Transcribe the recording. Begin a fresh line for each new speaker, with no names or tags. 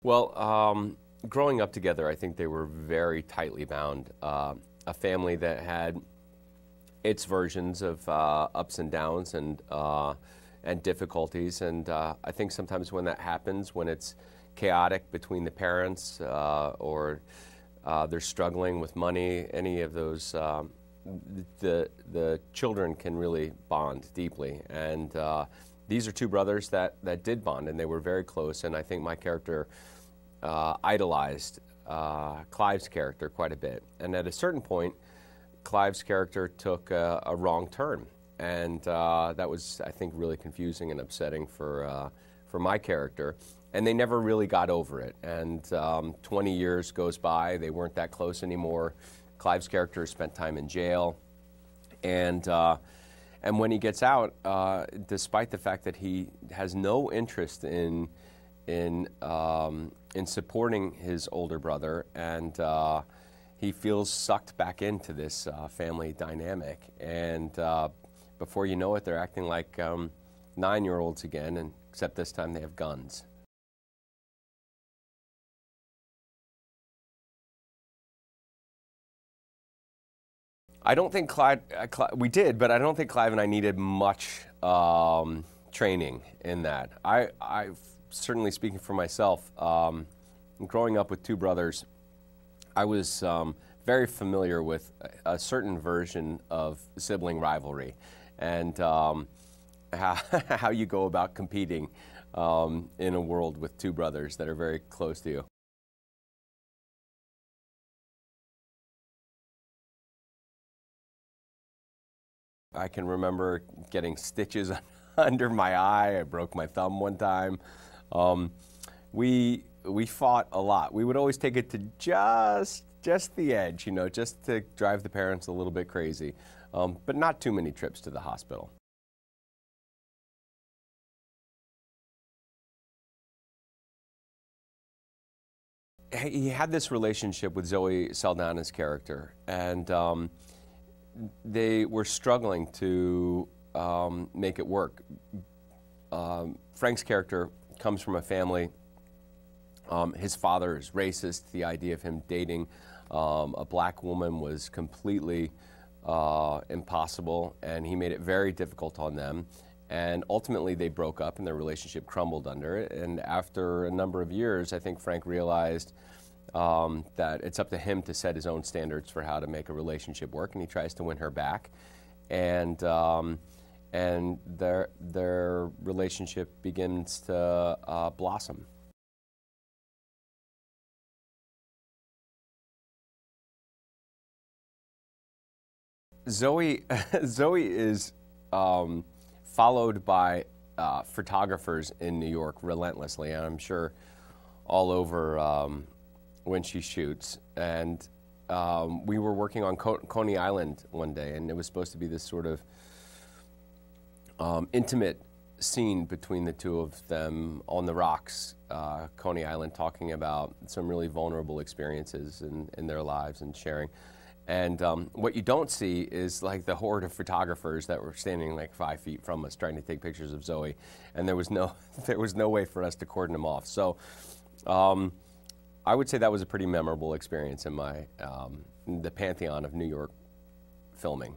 Well, growing up together, I think they were very tightly bound. A family that had its versions of ups and downs and difficulties, and I think sometimes when that happens, when it's chaotic between the parents or they're struggling with money, any of those, the children can really bond deeply. And these are two brothers that did bond, and they were very close. And I think my character idolized Clive's character quite a bit. And at a certain point, Clive's character took a wrong turn, and that was, I think, really confusing and upsetting for my character. And they never really got over it. And 20 years goes by, they weren't that close anymore. Clive's character spent time in jail, and when he gets out, despite the fact that he has no interest in supporting his older brother, and he feels sucked back into this family dynamic. And before you know it, they're acting like 9-year-olds again, and except this time they have guns. I don't think we did, but I don't think Clive and I needed much training in that. I certainly, speaking for myself, growing up with two brothers, I was very familiar with a certain version of sibling rivalry and how you go about competing in a world with two brothers that are very close to you. I can remember getting stitches under my eye. I broke my thumb one time. We fought a lot. We would always take it to just the edge, you know, just to drive the parents a little bit crazy, but not too many trips to the hospital. He had this relationship with Zoe Saldana's character, and they were struggling to make it work. Frank's character comes from a family, his father is racist. The idea of him dating a black woman was completely impossible, and he made it very difficult on them. And ultimately they broke up and their relationship crumbled under it. And after a number of years, I think Frank realized that it's up to him to set his own standards for how to make a relationship work, and he tries to win her back, and their relationship begins to blossom. Zoe is followed by photographers in New York relentlessly, and I'm sure all over when she shoots. And we were working on Coney Island one day, and it was supposed to be this sort of intimate scene between the two of them on the rocks, Coney Island, talking about some really vulnerable experiences in their lives and sharing. And what you don't see is like the horde of photographers that were standing like 5 feet from us trying to take pictures of Zoe, and there was no way for us to cordon them off. So I would say that was a pretty memorable experience in the pantheon of New York filming.